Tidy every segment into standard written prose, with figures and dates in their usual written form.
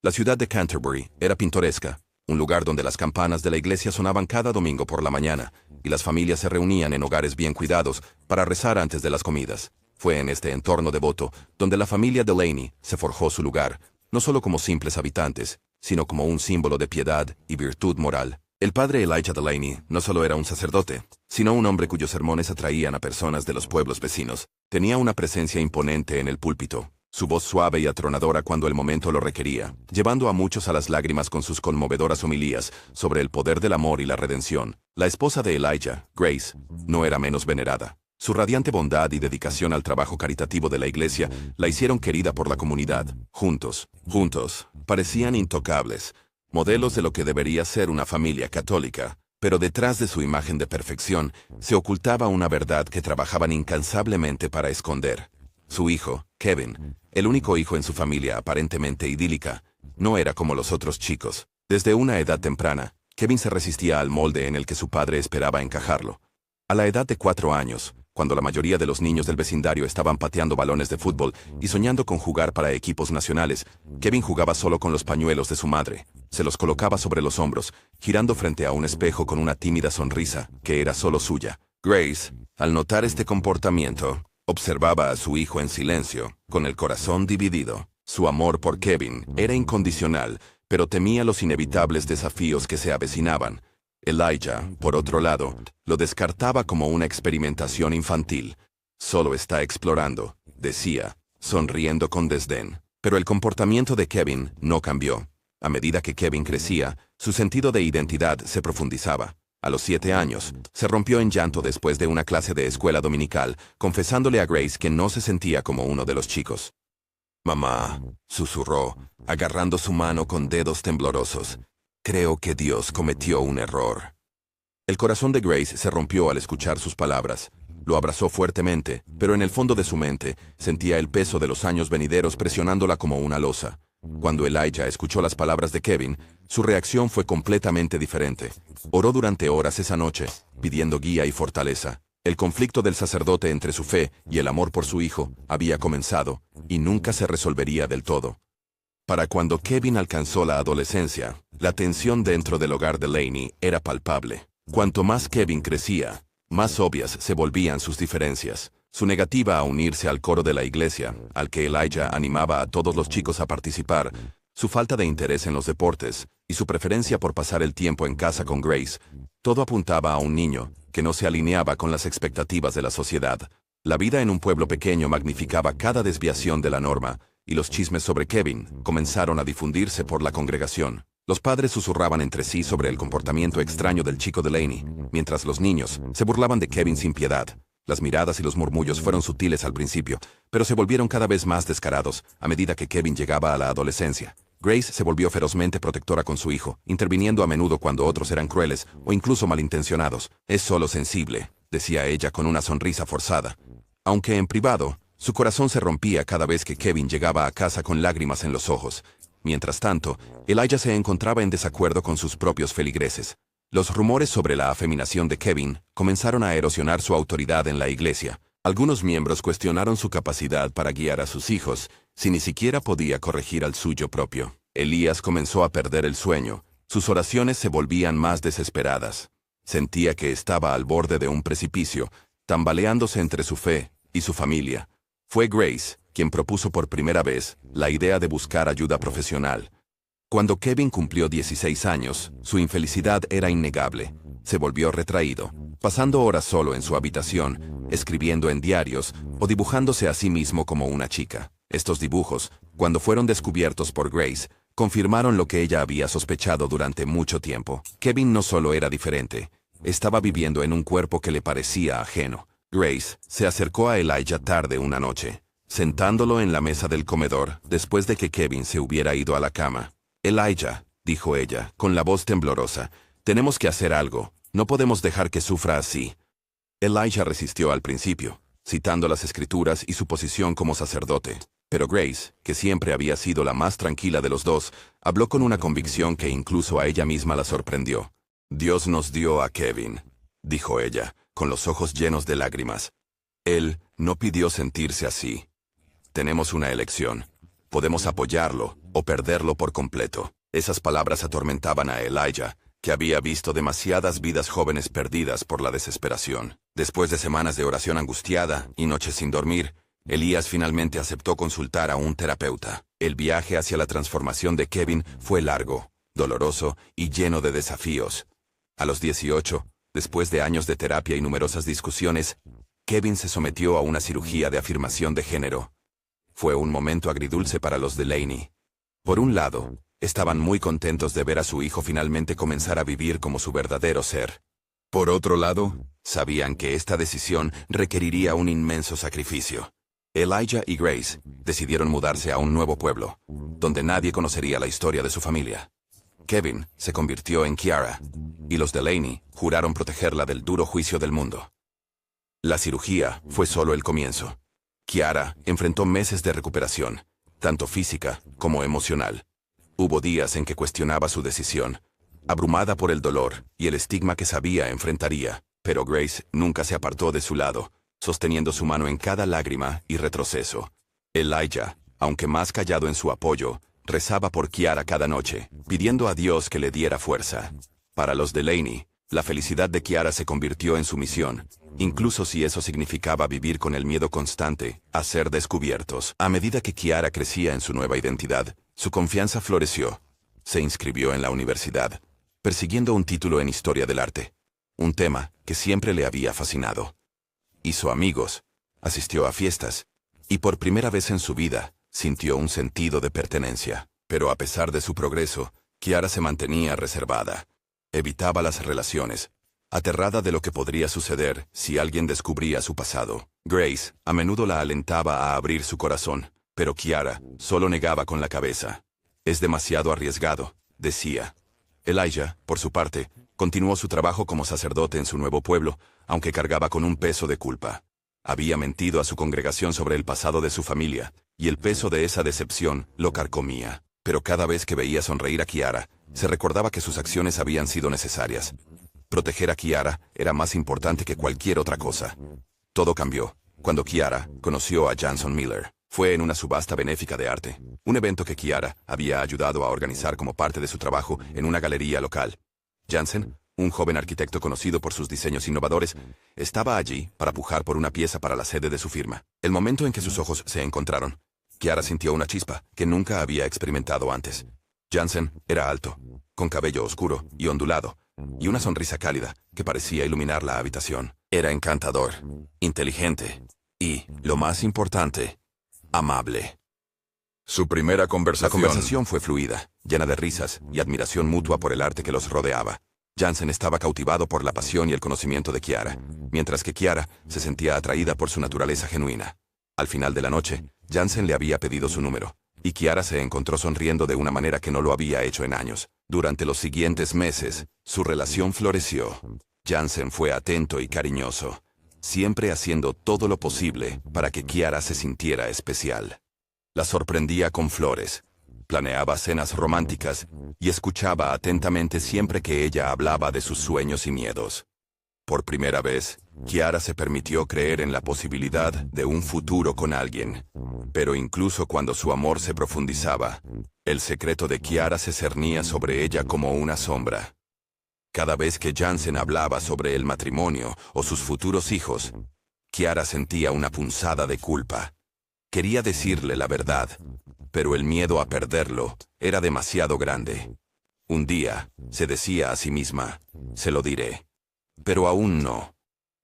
La ciudad de Canterbury era pintoresca, un lugar donde las campanas de la iglesia sonaban cada domingo por la mañana, y las familias se reunían en hogares bien cuidados para rezar antes de las comidas. Fue en este entorno devoto donde la familia Delaney se forjó su lugar, no solo como simples habitantes, sino como un símbolo de piedad y virtud moral. El padre Elijah Delaney no solo era un sacerdote, sino un hombre cuyos sermones atraían a personas de los pueblos vecinos. Tenía una presencia imponente en el púlpito, su voz suave y atronadora cuando el momento lo requería, llevando a muchos a las lágrimas con sus conmovedoras homilías sobre el poder del amor y la redención. La esposa de Elijah, Grace, no era menos venerada. Su radiante bondad y dedicación al trabajo caritativo de la iglesia la hicieron querida por la comunidad. Juntos, parecían intocables, modelos de lo que debería ser una familia católica. Pero detrás de su imagen de perfección se ocultaba una verdad que trabajaban incansablemente para esconder. Su hijo, Kevin, el único hijo en su familia aparentemente idílica, no era como los otros chicos. Desde una edad temprana, Kevin se resistía al molde en el que su padre esperaba encajarlo. A la edad de 4 años, cuando la mayoría de los niños del vecindario estaban pateando balones de fútbol y soñando con jugar para equipos nacionales, Kevin jugaba solo con los pañuelos de su madre. Se los colocaba sobre los hombros, girando frente a un espejo con una tímida sonrisa, que era solo suya. Grace, al notar este comportamiento, observaba a su hijo en silencio, con el corazón dividido. Su amor por Kevin era incondicional, pero temía los inevitables desafíos que se avecinaban. Elijah, por otro lado, lo descartaba como una experimentación infantil. Solo está explorando, decía, sonriendo con desdén. Pero el comportamiento de Kevin no cambió. A medida que Kevin crecía, su sentido de identidad se profundizaba. A los 7 años, se rompió en llanto después de una clase de escuela dominical, confesándole a Grace que no se sentía como uno de los chicos. «Mamá», susurró, agarrando su mano con dedos temblorosos, «creo que Dios cometió un error». El corazón de Grace se rompió al escuchar sus palabras. Lo abrazó fuertemente, pero en el fondo de su mente sentía el peso de los años venideros presionándola como una losa. Cuando Elijah escuchó las palabras de Kevin, su reacción fue completamente diferente. Oró durante horas esa noche, pidiendo guía y fortaleza. El conflicto del sacerdote entre su fe y el amor por su hijo había comenzado, y nunca se resolvería del todo. Para cuando Kevin alcanzó la adolescencia, la tensión dentro del hogar de Delaney era palpable. Cuanto más Kevin crecía, más obvias se volvían sus diferencias. Su negativa a unirse al coro de la iglesia, al que Elijah animaba a todos los chicos a participar, su falta de interés en los deportes y su preferencia por pasar el tiempo en casa con Grace, todo apuntaba a un niño que no se alineaba con las expectativas de la sociedad. La vida en un pueblo pequeño magnificaba cada desviación de la norma, y los chismes sobre Kevin comenzaron a difundirse por la congregación. Los padres susurraban entre sí sobre el comportamiento extraño del chico Delaney, mientras los niños se burlaban de Kevin sin piedad. Las miradas y los murmullos fueron sutiles al principio, pero se volvieron cada vez más descarados a medida que Kevin llegaba a la adolescencia. Grace se volvió ferozmente protectora con su hijo, interviniendo a menudo cuando otros eran crueles o incluso malintencionados. «Es solo sensible», decía ella con una sonrisa forzada. Aunque en privado, su corazón se rompía cada vez que Kevin llegaba a casa con lágrimas en los ojos. Mientras tanto, Elijah se encontraba en desacuerdo con sus propios feligreses. Los rumores sobre la afeminación de Kevin comenzaron a erosionar su autoridad en la iglesia. Algunos miembros cuestionaron su capacidad para guiar a sus hijos, si ni siquiera podía corregir al suyo propio. Elías comenzó a perder el sueño. Sus oraciones se volvían más desesperadas. Sentía que estaba al borde de un precipicio, tambaleándose entre su fe y su familia. Fue Grace quien propuso por primera vez la idea de buscar ayuda profesional. Cuando Kevin cumplió 16 años, su infelicidad era innegable. Se volvió retraído, pasando horas solo en su habitación, escribiendo en diarios o dibujándose a sí mismo como una chica. Estos dibujos, cuando fueron descubiertos por Grace, confirmaron lo que ella había sospechado durante mucho tiempo. Kevin no solo era diferente, estaba viviendo en un cuerpo que le parecía ajeno. Grace se acercó a Elijah tarde una noche, sentándolo en la mesa del comedor después de que Kevin se hubiera ido a la cama. «Elijah», dijo ella, con la voz temblorosa, «tenemos que hacer algo. No podemos dejar que sufra así». Elijah resistió al principio, citando las escrituras y su posición como sacerdote. Pero Grace, que siempre había sido la más tranquila de los dos, habló con una convicción que incluso a ella misma la sorprendió. «Dios nos dio a Kevin», dijo ella, con los ojos llenos de lágrimas. «Él no pidió sentirse así. Tenemos una elección. Podemos apoyarlo o perderlo por completo. Esas palabras atormentaban a Elijah, que había visto demasiadas vidas jóvenes perdidas por la desesperación. Después de semanas de oración angustiada y noches sin dormir, Elías finalmente aceptó consultar a un terapeuta. El viaje hacia la transformación de Kevin fue largo, doloroso y lleno de desafíos. A los 18, después de años de terapia y numerosas discusiones, Kevin se sometió a una cirugía de afirmación de género. Fue un momento agridulce para los Delaney. Por un lado, estaban muy contentos de ver a su hijo finalmente comenzar a vivir como su verdadero ser. Por otro lado, sabían que esta decisión requeriría un inmenso sacrificio. Elijah y Grace decidieron mudarse a un nuevo pueblo, donde nadie conocería la historia de su familia. Kevin se convirtió en Kiara, y los Delaney juraron protegerla del duro juicio del mundo. La cirugía fue solo el comienzo. Kiara enfrentó meses de recuperación, tanto física como emocional. Hubo días en que cuestionaba su decisión, abrumada por el dolor y el estigma que sabía enfrentaría, pero Grace nunca se apartó de su lado, sosteniendo su mano en cada lágrima y retroceso. Elijah, aunque más callado en su apoyo, rezaba por Kiara cada noche, pidiendo a Dios que le diera fuerza. Para los Delaney, la felicidad de Kiara se convirtió en su misión, incluso si eso significaba vivir con el miedo constante a ser descubiertos. A medida que Kiara crecía en su nueva identidad, su confianza floreció. Se inscribió en la universidad, persiguiendo un título en Historia del Arte, un tema que siempre le había fascinado. Hizo amigos, asistió a fiestas, y por primera vez en su vida, sintió un sentido de pertenencia. Pero a pesar de su progreso, Kiara se mantenía reservada. Evitaba las relaciones, aterrada de lo que podría suceder si alguien descubría su pasado. Grace a menudo la alentaba a abrir su corazón, pero Kiara solo negaba con la cabeza. Es demasiado arriesgado, decía. Elijah, por su parte, continuó su trabajo como sacerdote en su nuevo pueblo, aunque cargaba con un peso de culpa. Había mentido a su congregación sobre el pasado de su familia, y el peso de esa decepción lo carcomía. Pero cada vez que veía sonreír a Kiara, se recordaba que sus acciones habían sido necesarias. Proteger a Kiara era más importante que cualquier otra cosa. Todo cambió cuando Kiara conoció a Janson Miller. Fue en una subasta benéfica de arte, un evento que Kiara había ayudado a organizar como parte de su trabajo en una galería local. Jansen, un joven arquitecto conocido por sus diseños innovadores, estaba allí para pujar por una pieza para la sede de su firma. El momento en que sus ojos se encontraron, Kiara sintió una chispa que nunca había experimentado antes. Jansen era alto, con cabello oscuro y ondulado, y una sonrisa cálida que parecía iluminar la habitación. Era encantador, inteligente y, lo más importante, amable. Su primera conversación... La conversación fue fluida, llena de risas y admiración mutua por el arte que los rodeaba. Jansen estaba cautivado por la pasión y el conocimiento de Kiara, mientras que Kiara se sentía atraída por su naturaleza genuina. Al final de la noche, Jansen le había pedido su número, y Kiara se encontró sonriendo de una manera que no lo había hecho en años. Durante los siguientes meses, su relación floreció. Jansen fue atento y cariñoso, siempre haciendo todo lo posible para que Kiara se sintiera especial. La sorprendía con flores, planeaba cenas románticas y escuchaba atentamente siempre que ella hablaba de sus sueños y miedos. Por primera vez, Kiara se permitió creer en la posibilidad de un futuro con alguien. Pero incluso cuando su amor se profundizaba, el secreto de Kiara se cernía sobre ella como una sombra. Cada vez que Jansen hablaba sobre el matrimonio o sus futuros hijos, Kiara sentía una punzada de culpa. Quería decirle la verdad, pero el miedo a perderlo era demasiado grande. Un día, se decía a sí misma, se lo diré. Pero aún no.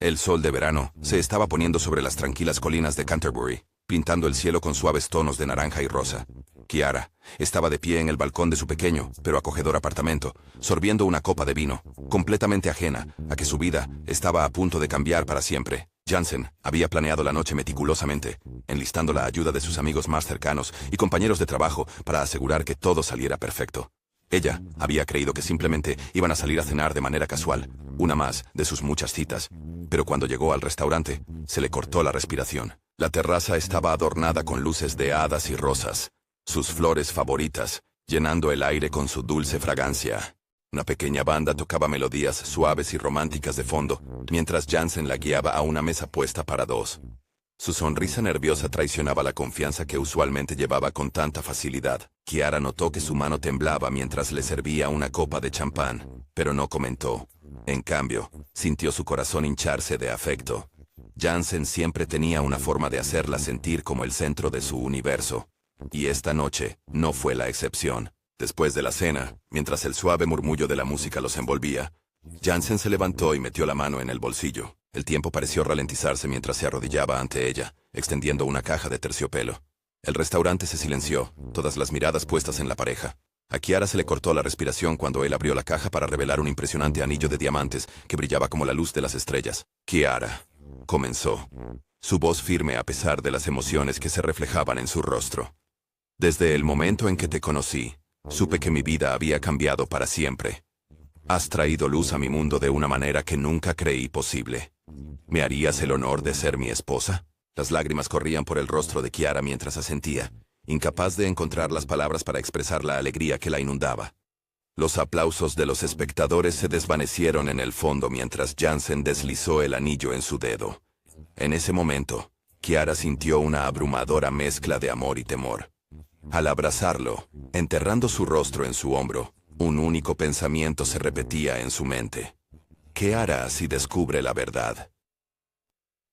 El sol de verano se estaba poniendo sobre las tranquilas colinas de Canterbury, pintando el cielo con suaves tonos de naranja y rosa. Kiara estaba de pie en el balcón de su pequeño, pero acogedor apartamento, sorbiendo una copa de vino, completamente ajena a que su vida estaba a punto de cambiar para siempre. Jansen había planeado la noche meticulosamente, enlistando la ayuda de sus amigos más cercanos y compañeros de trabajo para asegurar que todo saliera perfecto. Ella había creído que simplemente iban a salir a cenar de manera casual, una más de sus muchas citas. Pero cuando llegó al restaurante, se le cortó la respiración. La terraza estaba adornada con luces de hadas y rosas, sus flores favoritas, llenando el aire con su dulce fragancia. Una pequeña banda tocaba melodías suaves y románticas de fondo, mientras Jansen la guiaba a una mesa puesta para dos. Su sonrisa nerviosa traicionaba la confianza que usualmente llevaba con tanta facilidad. Kiara notó que su mano temblaba mientras le servía una copa de champán, pero no comentó. En cambio, sintió su corazón hincharse de afecto. Jansen siempre tenía una forma de hacerla sentir como el centro de su universo. Y esta noche no fue la excepción. Después de la cena, mientras el suave murmullo de la música los envolvía, Jansen se levantó y metió la mano en el bolsillo. El tiempo pareció ralentizarse mientras se arrodillaba ante ella, extendiendo una caja de terciopelo. El restaurante se silenció, todas las miradas puestas en la pareja. A Kiara se le cortó la respiración cuando él abrió la caja para revelar un impresionante anillo de diamantes que brillaba como la luz de las estrellas. «Kiara», comenzó, su voz firme a pesar de las emociones que se reflejaban en su rostro. «Desde el momento en que te conocí, supe que mi vida había cambiado para siempre. Has traído luz a mi mundo de una manera que nunca creí posible. ¿Me harías el honor de ser mi esposa?» Las lágrimas corrían por el rostro de Kiara mientras asentía, incapaz de encontrar las palabras para expresar la alegría que la inundaba. Los aplausos de los espectadores se desvanecieron en el fondo mientras Jansen deslizó el anillo en su dedo. En ese momento, Kiara sintió una abrumadora mezcla de amor y temor. Al abrazarlo, enterrando su rostro en su hombro, un único pensamiento se repetía en su mente. ¿Qué hará si descubre la verdad?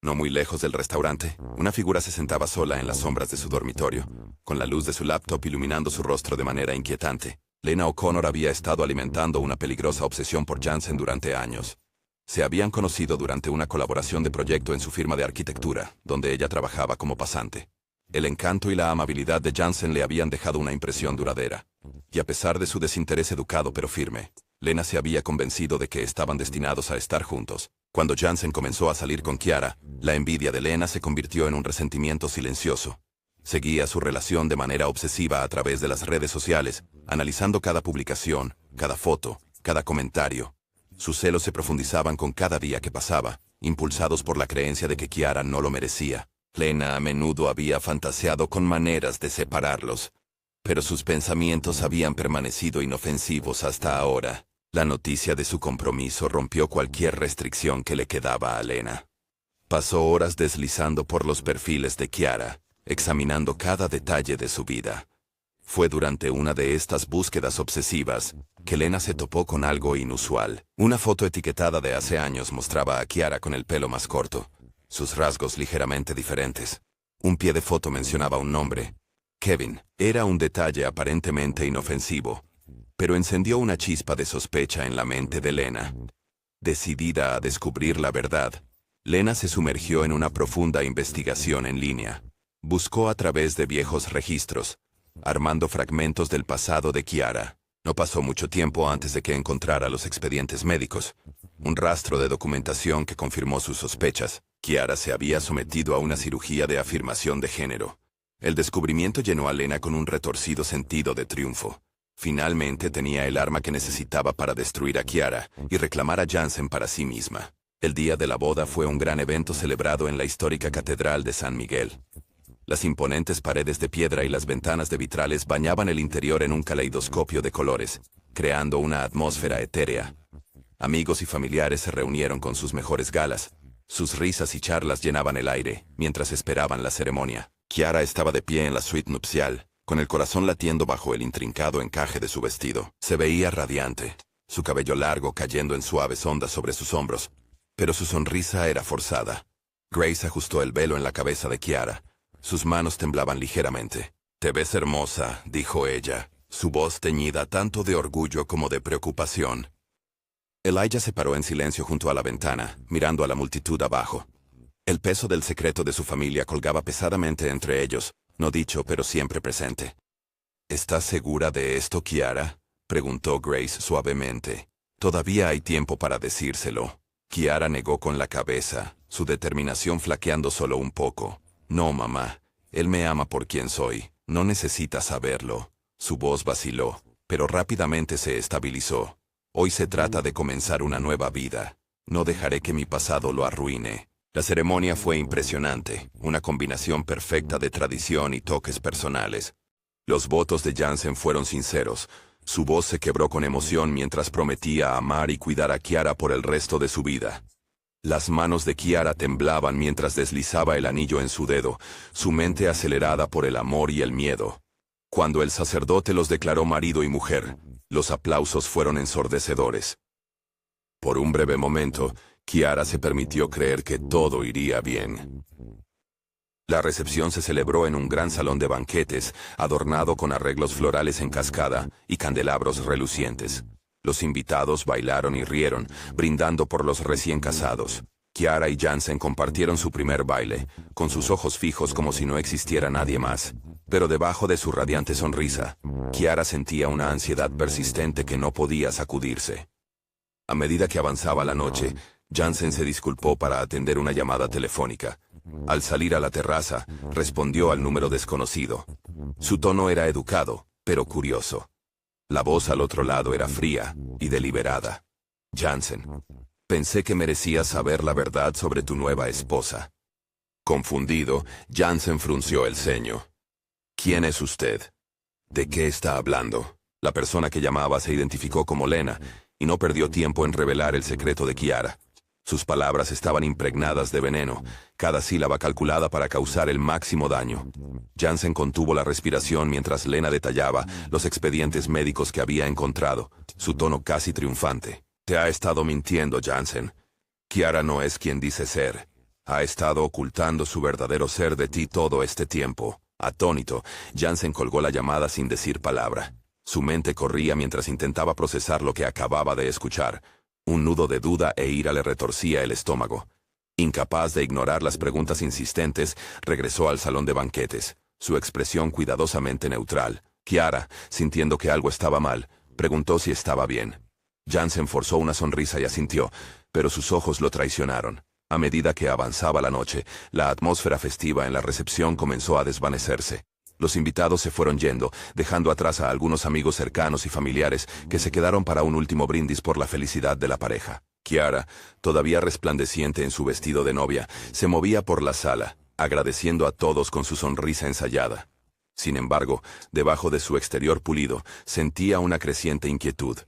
No muy lejos del restaurante, una figura se sentaba sola en las sombras de su dormitorio, con la luz de su laptop iluminando su rostro de manera inquietante. Lena O'Connor había estado alimentando una peligrosa obsesión por Jansen durante años. Se habían conocido durante una colaboración de proyecto en su firma de arquitectura, donde ella trabajaba como pasante. El encanto y la amabilidad de Jansen le habían dejado una impresión duradera. Y a pesar de su desinterés educado pero firme, Lena se había convencido de que estaban destinados a estar juntos. Cuando Jansen comenzó a salir con Kiara, la envidia de Lena se convirtió en un resentimiento silencioso. Seguía su relación de manera obsesiva a través de las redes sociales, analizando cada publicación, cada foto, cada comentario. Sus celos se profundizaban con cada día que pasaba, impulsados por la creencia de que Kiara no lo merecía. Lena a menudo había fantaseado con maneras de separarlos, pero sus pensamientos habían permanecido inofensivos hasta ahora. La noticia de su compromiso rompió cualquier restricción que le quedaba a Lena. Pasó horas deslizando por los perfiles de Kiara, examinando cada detalle de su vida. Fue durante una de estas búsquedas obsesivas que Lena se topó con algo inusual. Una foto etiquetada de hace años mostraba a Kiara con el pelo más corto, sus rasgos ligeramente diferentes. Un pie de foto mencionaba un nombre: Kevin. Era un detalle aparentemente inofensivo, pero encendió una chispa de sospecha en la mente de Lena. Decidida a descubrir la verdad, Lena se sumergió en una profunda investigación en línea. Buscó a través de viejos registros, armando fragmentos del pasado de Kiara. No pasó mucho tiempo antes de que encontrara los expedientes médicos, un rastro de documentación que confirmó sus sospechas. Kiara se había sometido a una cirugía de afirmación de género. El descubrimiento llenó a Lena con un retorcido sentido de triunfo. Finalmente tenía el arma que necesitaba para destruir a Kiara y reclamar a Jansen para sí misma. El día de la boda fue un gran evento celebrado en la histórica Catedral de San Miguel. Las imponentes paredes de piedra y las ventanas de vitrales bañaban el interior en un caleidoscopio de colores, creando una atmósfera etérea. Amigos y familiares se reunieron con sus mejores galas. Sus risas y charlas llenaban el aire, mientras esperaban la ceremonia. Kiara estaba de pie en la suite nupcial, con el corazón latiendo bajo el intrincado encaje de su vestido. Se veía radiante, su cabello largo cayendo en suaves ondas sobre sus hombros, pero su sonrisa era forzada. Grace ajustó el velo en la cabeza de Kiara. Sus manos temblaban ligeramente. «Te ves hermosa», dijo ella, su voz teñida tanto de orgullo como de preocupación. Elijah se paró en silencio junto a la ventana, mirando a la multitud abajo. El peso del secreto de su familia colgaba pesadamente entre ellos, no dicho pero siempre presente. «¿Estás segura de esto, Kiara?», preguntó Grace suavemente. «Todavía hay tiempo para decírselo». Kiara negó con la cabeza, su determinación flaqueando solo un poco. «No, mamá. Él me ama por quien soy. No necesita saberlo». Su voz vaciló, pero rápidamente se estabilizó. «Hoy se trata de comenzar una nueva vida. No dejaré que mi pasado lo arruine». La ceremonia fue impresionante, una combinación perfecta de tradición y toques personales. Los votos de Jansen fueron sinceros. Su voz se quebró con emoción mientras prometía amar y cuidar a Kiara por el resto de su vida. Las manos de Kiara temblaban mientras deslizaba el anillo en su dedo, su mente acelerada por el amor y el miedo. Cuando el sacerdote los declaró marido y mujer, los aplausos fueron ensordecedores. Por un breve momento, Kiara se permitió creer que todo iría bien. La recepción se celebró en un gran salón de banquetes, adornado con arreglos florales en cascada y candelabros relucientes. Los invitados bailaron y rieron, brindando por los recién casados. Kiara y Jansen compartieron su primer baile, con sus ojos fijos como si no existiera nadie más. Pero debajo de su radiante sonrisa, Kiara sentía una ansiedad persistente que no podía sacudirse. A medida que avanzaba la noche, Jansen se disculpó para atender una llamada telefónica. Al salir a la terraza, respondió al número desconocido. Su tono era educado, pero curioso. La voz al otro lado era fría y deliberada. Jansen, pensé que merecías saber la verdad sobre tu nueva esposa. Confundido, Jansen frunció el ceño. ¿Quién es usted? ¿De qué está hablando? La persona que llamaba se identificó como Lena, y no perdió tiempo en revelar el secreto de Kiara. Sus palabras estaban impregnadas de veneno, cada sílaba calculada para causar el máximo daño. Jansen contuvo la respiración mientras Lena detallaba los expedientes médicos que había encontrado, su tono casi triunfante. Te ha estado mintiendo, Jansen. Kiara no es quien dice ser. Ha estado ocultando su verdadero ser de ti todo este tiempo. Atónito, Jansen colgó la llamada sin decir palabra. Su mente corría mientras intentaba procesar lo que acababa de escuchar. Un nudo de duda e ira le retorcía el estómago. Incapaz de ignorar las preguntas insistentes, regresó al salón de banquetes, su expresión cuidadosamente neutral. Kiara, sintiendo que algo estaba mal, preguntó si estaba bien. Jansen forzó una sonrisa y asintió, pero sus ojos lo traicionaron. A medida que avanzaba la noche, la atmósfera festiva en la recepción comenzó a desvanecerse. Los invitados se fueron yendo, dejando atrás a algunos amigos cercanos y familiares que se quedaron para un último brindis por la felicidad de la pareja. Kiara, todavía resplandeciente en su vestido de novia, se movía por la sala, agradeciendo a todos con su sonrisa ensayada. Sin embargo, debajo de su exterior pulido, sentía una creciente inquietud.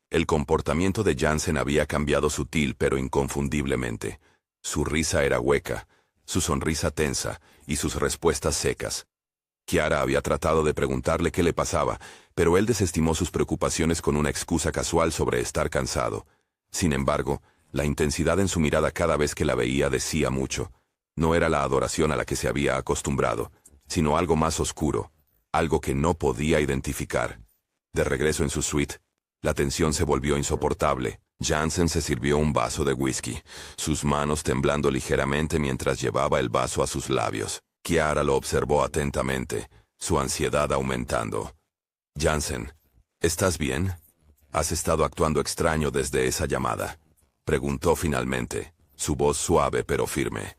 El comportamiento de Jansen había cambiado sutil pero inconfundiblemente. Su risa era hueca, su sonrisa tensa y sus respuestas secas. Kiara había tratado de preguntarle qué le pasaba, pero él desestimó sus preocupaciones con una excusa casual sobre estar cansado. Sin embargo, la intensidad en su mirada cada vez que la veía decía mucho. No era la adoración a la que se había acostumbrado, sino algo más oscuro, algo que no podía identificar. De regreso en su suite, la tensión se volvió insoportable. Jansen se sirvió un vaso de whisky, sus manos temblando ligeramente mientras llevaba el vaso a sus labios. Kiara lo observó atentamente, su ansiedad aumentando. Jansen, ¿estás bien? ¿Has estado actuando extraño desde esa llamada? Preguntó finalmente, su voz suave pero firme.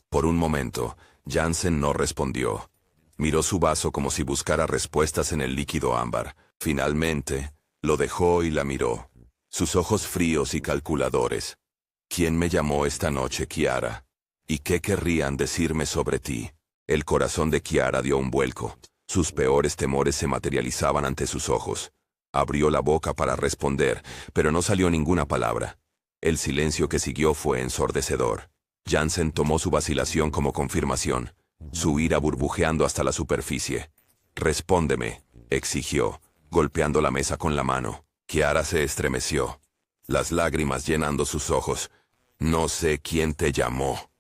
Por un momento, Jansen no respondió. Miró su vaso como si buscara respuestas en el líquido ámbar. Finalmente, lo dejó y la miró. Sus ojos fríos y calculadores. ¿Quién me llamó esta noche, Kiara? ¿Y qué querrían decirme sobre ti? El corazón de Kiara dio un vuelco. Sus peores temores se materializaban ante sus ojos. Abrió la boca para responder, pero no salió ninguna palabra. El silencio que siguió fue ensordecedor. Jansen tomó su vacilación como confirmación, su ira burbujeando hasta la superficie. «Respóndeme», exigió, golpeando la mesa con la mano. Kiara se estremeció, las lágrimas llenando sus ojos. «No sé quién te llamó»,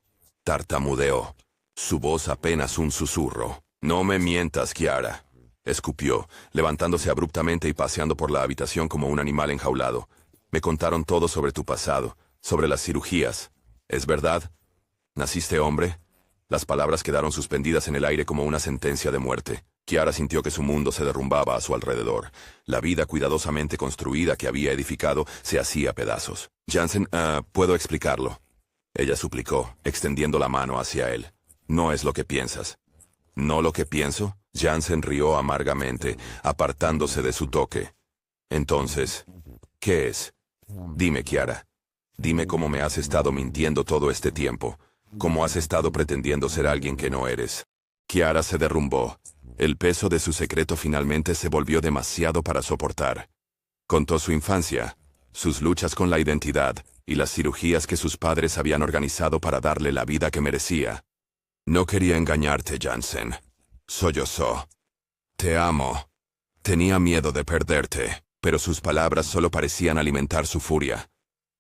tartamudeó, su voz apenas un susurro. «No me mientas, Kiara», escupió, levantándose abruptamente y paseando por la habitación como un animal enjaulado. «Me contaron todo sobre tu pasado, sobre las cirugías. ¿Es verdad? ¿Naciste hombre?» Las palabras quedaron suspendidas en el aire como una sentencia de muerte. Kiara sintió que su mundo se derrumbaba a su alrededor. La vida cuidadosamente construida que había edificado se hacía pedazos. «Jansen, puedo explicarlo», ella suplicó, extendiendo la mano hacia él. «No es lo que piensas». «¿No lo que pienso?» Jansen rió amargamente, apartándose de su toque. «Entonces, ¿qué es? Dime, Kiara. Dime cómo me has estado mintiendo todo este tiempo. Cómo has estado pretendiendo ser alguien que no eres». Kiara se derrumbó. El peso de su secreto finalmente se volvió demasiado para soportar. Contó su infancia, sus luchas con la identidad, y las cirugías que sus padres habían organizado para darle la vida que merecía. No quería engañarte, Jansen. Sollozó. Te amo. Tenía miedo de perderte, pero sus palabras solo parecían alimentar su furia.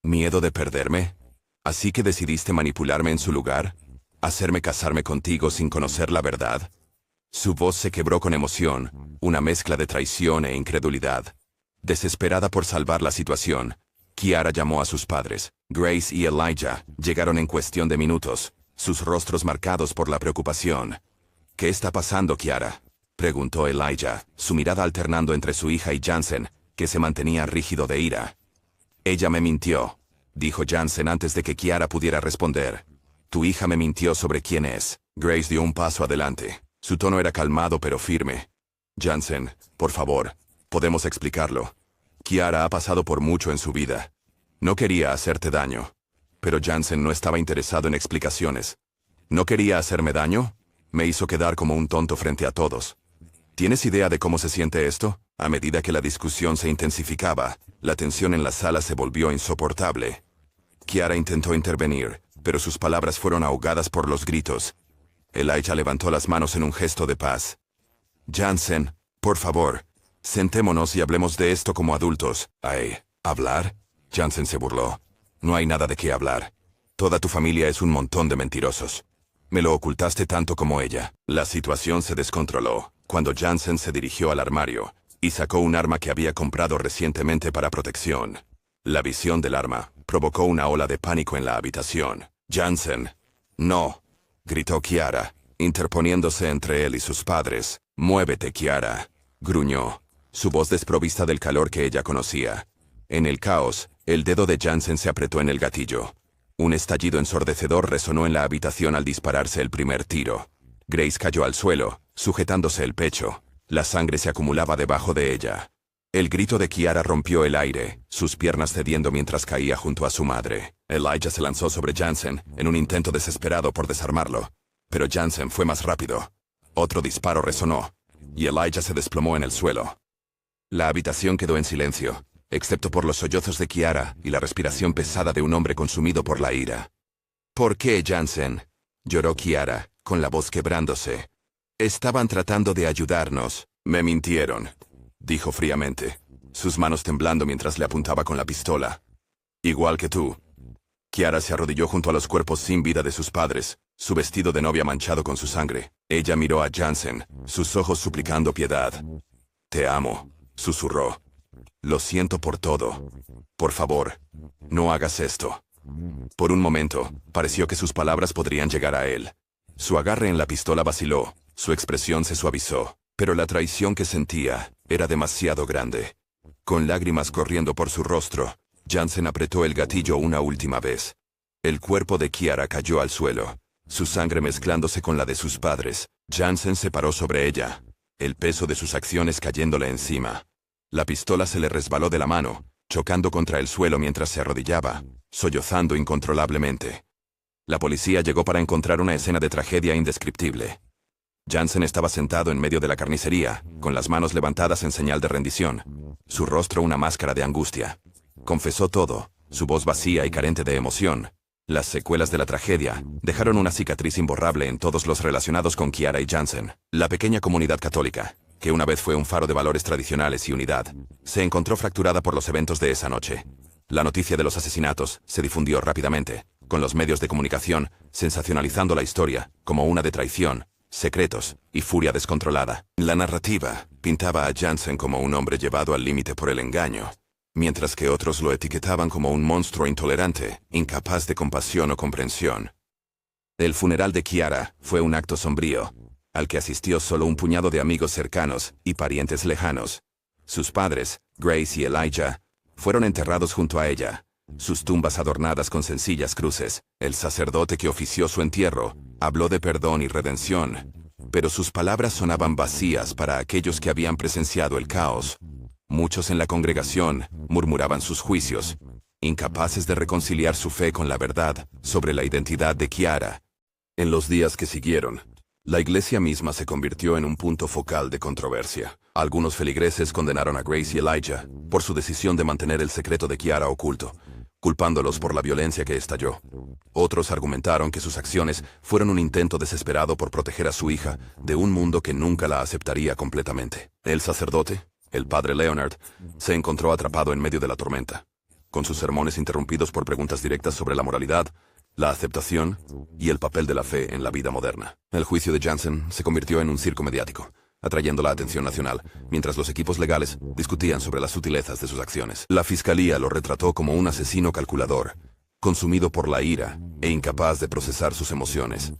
¿Miedo de perderme? ¿Así que decidiste manipularme en su lugar? ¿Hacerme casarme contigo sin conocer la verdad? Su voz se quebró con emoción, una mezcla de traición e incredulidad. Desesperada por salvar la situación, Kiara llamó a sus padres. Grace y Elijah llegaron en cuestión de minutos, sus rostros marcados por la preocupación. ¿Qué está pasando, Kiara?, preguntó Elijah, su mirada alternando entre su hija y Jansen, que se mantenía rígido de ira. Ella me mintió, dijo Jansen antes de que Kiara pudiera responder. Tu hija me mintió sobre quién es. Grace dio un paso adelante. Su tono era calmado pero firme. Jansen, por favor, podemos explicarlo. Kiara ha pasado por mucho en su vida. No quería hacerte daño. Pero Jansen no estaba interesado en explicaciones. ¿No quería hacerme daño? Me hizo quedar como un tonto frente a todos. ¿Tienes idea de cómo se siente esto? A medida que la discusión se intensificaba, la tensión en la sala se volvió insoportable. Kiara intentó intervenir, pero sus palabras fueron ahogadas por los gritos. Elijah levantó las manos en un gesto de paz. Jansen, por favor, sentémonos y hablemos de esto como adultos. ¿Ay, hablar? Jansen se burló. No hay nada de qué hablar. Toda tu familia es un montón de mentirosos. Me lo ocultaste tanto como ella. La situación se descontroló cuando Jansen se dirigió al armario y sacó un arma que había comprado recientemente para protección. La visión del arma provocó una ola de pánico en la habitación. Jansen, no, gritó Kiara, interponiéndose entre él y sus padres. Muévete, Kiara, gruñó, su voz desprovista del calor que ella conocía. En el caos, el dedo de Jansen se apretó en el gatillo. Un estallido ensordecedor resonó en la habitación al dispararse el primer tiro. Grace cayó al suelo, sujetándose el pecho. La sangre se acumulaba debajo de ella. El grito de Kiara rompió el aire, sus piernas cediendo mientras caía junto a su madre. Elijah se lanzó sobre Jansen en un intento desesperado por desarmarlo. Pero Jansen fue más rápido. Otro disparo resonó, y Elijah se desplomó en el suelo. La habitación quedó en silencio, excepto por los sollozos de Kiara y la respiración pesada de un hombre consumido por la ira. ¿Por qué, Jansen?, lloró Kiara, con la voz quebrándose. Estaban tratando de ayudarnos. Me mintieron, dijo fríamente, sus manos temblando mientras le apuntaba con la pistola. Igual que tú. Kiara se arrodilló junto a los cuerpos sin vida de sus padres, su vestido de novia manchado con su sangre. Ella miró a Jansen, sus ojos suplicando piedad. Te amo, susurró. Lo siento por todo. Por favor, no hagas esto. Por un momento, pareció que sus palabras podrían llegar a él. Su agarre en la pistola vaciló, su expresión se suavizó, pero la traición que sentía era demasiado grande. Con lágrimas corriendo por su rostro, Jansen apretó el gatillo una última vez. El cuerpo de Kiara cayó al suelo, su sangre mezclándose con la de sus padres. Jansen se paró sobre ella, el peso de sus acciones cayéndole encima. La pistola se le resbaló de la mano, chocando contra el suelo mientras se arrodillaba, sollozando incontrolablemente. La policía llegó para encontrar una escena de tragedia indescriptible. Jansen estaba sentado en medio de la carnicería, con las manos levantadas en señal de rendición, su rostro una máscara de angustia. Confesó todo, su voz vacía y carente de emoción. Las secuelas de la tragedia dejaron una cicatriz imborrable en todos los relacionados con Kiara y Jansen. La pequeña comunidad católica, que una vez fue un faro de valores tradicionales y unidad, se encontró fracturada por los eventos de esa noche. La noticia de los asesinatos se difundió rápidamente, con los medios de comunicación sensacionalizando la historia como una de traición, secretos y furia descontrolada. La narrativa pintaba a Jansen como un hombre llevado al límite por el engaño, mientras que otros lo etiquetaban como un monstruo intolerante, incapaz de compasión o comprensión. El funeral de Kiara fue un acto sombrío, al que asistió solo un puñado de amigos cercanos y parientes lejanos. Sus padres, Grace y Elijah, fueron enterrados junto a ella, sus tumbas adornadas con sencillas cruces. El sacerdote que ofició su entierro habló de perdón y redención, pero sus palabras sonaban vacías para aquellos que habían presenciado el caos. Muchos en la congregación murmuraban sus juicios, incapaces de reconciliar su fe con la verdad sobre la identidad de Kiara. En los días que siguieron, la iglesia misma se convirtió en un punto focal de controversia. Algunos feligreses condenaron a Grace y Elijah por su decisión de mantener el secreto de Kiara oculto. culpándolos por la violencia que estalló. Otros argumentaron que sus acciones fueron un intento desesperado por proteger a su hija de un mundo que nunca la aceptaría completamente. El sacerdote, el padre Leonard, se encontró atrapado en medio de la tormenta, con sus sermones interrumpidos por preguntas directas sobre la moralidad, la aceptación y el papel de la fe en la vida moderna. El juicio de Jansen se convirtió en un circo mediático, atrayendo la atención nacional, mientras los equipos legales discutían sobre las sutilezas de sus acciones. La fiscalía lo retrató como un asesino calculador, consumido por la ira e incapaz de procesar sus emociones.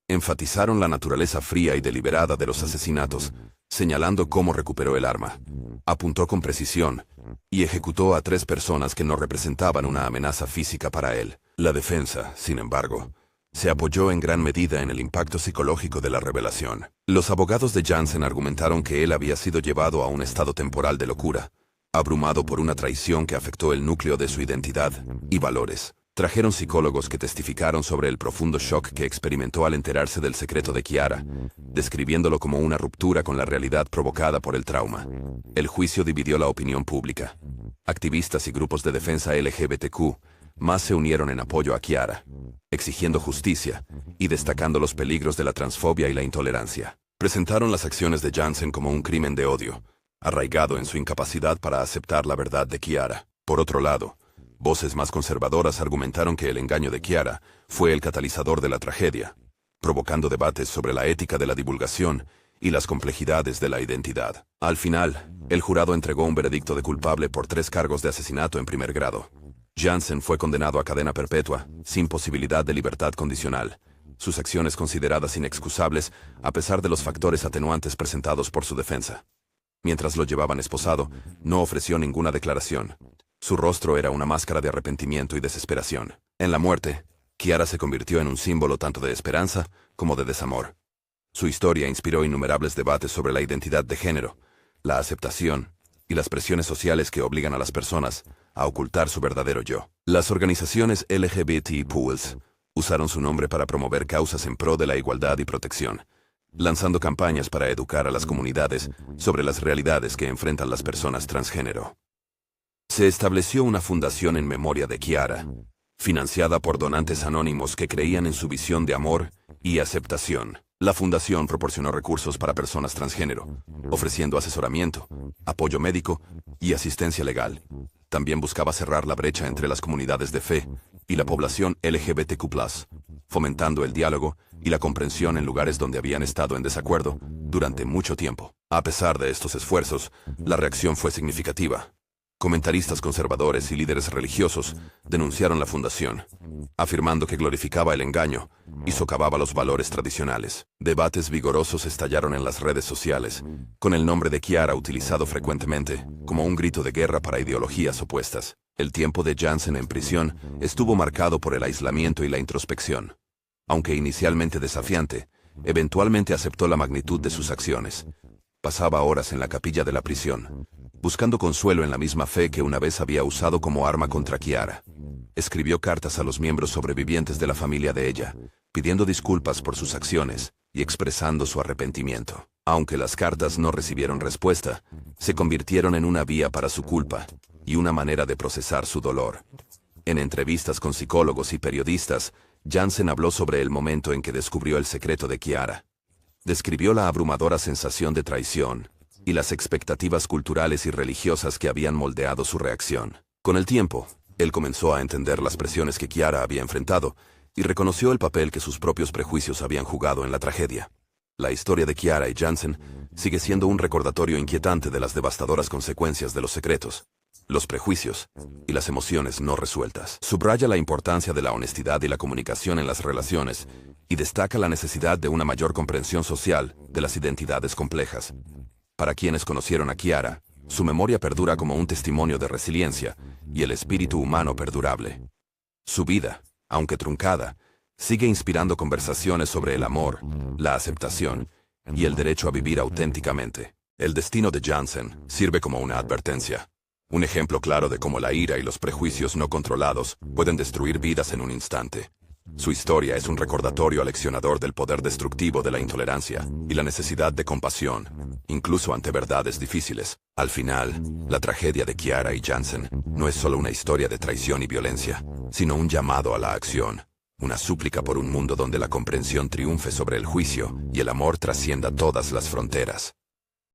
Enfatizaron la naturaleza fría y deliberada de los asesinatos, señalando cómo recuperó el arma. Apuntó con precisión y ejecutó a 3 personas que no representaban una amenaza física para él. La defensa, sin embargo, se apoyó en gran medida en el impacto psicológico de la revelación. Los abogados de Jansen argumentaron que él había sido llevado a un estado temporal de locura, abrumado por una traición que afectó el núcleo de su identidad y valores. Trajeron psicólogos que testificaron sobre el profundo shock que experimentó al enterarse del secreto de Kiara, describiéndolo como una ruptura con la realidad provocada por el trauma. El juicio dividió la opinión pública. Activistas y grupos de defensa LGBTQ más se unieron en apoyo a Kiara, exigiendo justicia y destacando los peligros de la transfobia y la intolerancia. Presentaron las acciones de Jansen como un crimen de odio, arraigado en su incapacidad para aceptar la verdad de Kiara. Por otro lado, voces más conservadoras argumentaron que el engaño de Kiara fue el catalizador de la tragedia, provocando debates sobre la ética de la divulgación y las complejidades de la identidad. Al final, el jurado entregó un veredicto de culpable por 3 cargos de asesinato en primer grado. Jansen fue condenado a cadena perpetua, sin posibilidad de libertad condicional. Sus acciones consideradas inexcusables, a pesar de los factores atenuantes presentados por su defensa. Mientras lo llevaban esposado, no ofreció ninguna declaración. Su rostro era una máscara de arrepentimiento y desesperación. En la muerte, Kiara se convirtió en un símbolo tanto de esperanza como de desamor. Su historia inspiró innumerables debates sobre la identidad de género, la aceptación y las presiones sociales que obligan a las personas a ocultar su verdadero yo. Las organizaciones LGBT Pools usaron su nombre para promover causas en pro de la igualdad y protección, lanzando campañas para educar a las comunidades sobre las realidades que enfrentan las personas transgénero. Se estableció una fundación en memoria de Kiara, financiada por donantes anónimos que creían en su visión de amor y aceptación. La fundación proporcionó recursos para personas transgénero, ofreciendo asesoramiento, apoyo médico y asistencia legal. También buscaba cerrar la brecha entre las comunidades de fe y la población LGBTQ+, fomentando el diálogo y la comprensión en lugares donde habían estado en desacuerdo durante mucho tiempo. A pesar de estos esfuerzos, la reacción fue significativa. Comentaristas conservadores y líderes religiosos denunciaron la fundación, afirmando que glorificaba el engaño y socavaba los valores tradicionales. Debates vigorosos estallaron en las redes sociales, con el nombre de Kiara utilizado frecuentemente como un grito de guerra para ideologías opuestas. El tiempo de Jansen en prisión estuvo marcado por el aislamiento y la introspección. Aunque inicialmente desafiante, eventualmente aceptó la magnitud de sus acciones. Pasaba horas en la capilla de la prisión, buscando consuelo en la misma fe que una vez había usado como arma contra Kiara. Escribió cartas a los miembros sobrevivientes de la familia de ella, pidiendo disculpas por sus acciones y expresando su arrepentimiento. Aunque las cartas no recibieron respuesta, se convirtieron en una vía para su culpa y una manera de procesar su dolor. En entrevistas con psicólogos y periodistas, Jansen habló sobre el momento en que descubrió el secreto de Kiara. Describió la abrumadora sensación de traición y las expectativas culturales y religiosas que habían moldeado su reacción. Con el tiempo, él comenzó a entender las presiones que Kiara había enfrentado y reconoció el papel que sus propios prejuicios habían jugado en la tragedia. La historia de Kiara y Jansen sigue siendo un recordatorio inquietante de las devastadoras consecuencias de los secretos, los prejuicios y las emociones no resueltas. Subraya la importancia de la honestidad y la comunicación en las relaciones y destaca la necesidad de una mayor comprensión social de las identidades complejas. Para quienes conocieron a Kiara, su memoria perdura como un testimonio de resiliencia y el espíritu humano perdurable. Su vida, aunque truncada, sigue inspirando conversaciones sobre el amor, la aceptación y el derecho a vivir auténticamente. El destino de Jansen sirve como una advertencia. Un ejemplo claro de cómo la ira y los prejuicios no controlados pueden destruir vidas en un instante. Su historia es un recordatorio aleccionador del poder destructivo de la intolerancia y la necesidad de compasión, incluso ante verdades difíciles. Al final, la tragedia de Kiara y Jansen no es solo una historia de traición y violencia, sino un llamado a la acción, una súplica por un mundo donde la comprensión triunfe sobre el juicio y el amor trascienda todas las fronteras.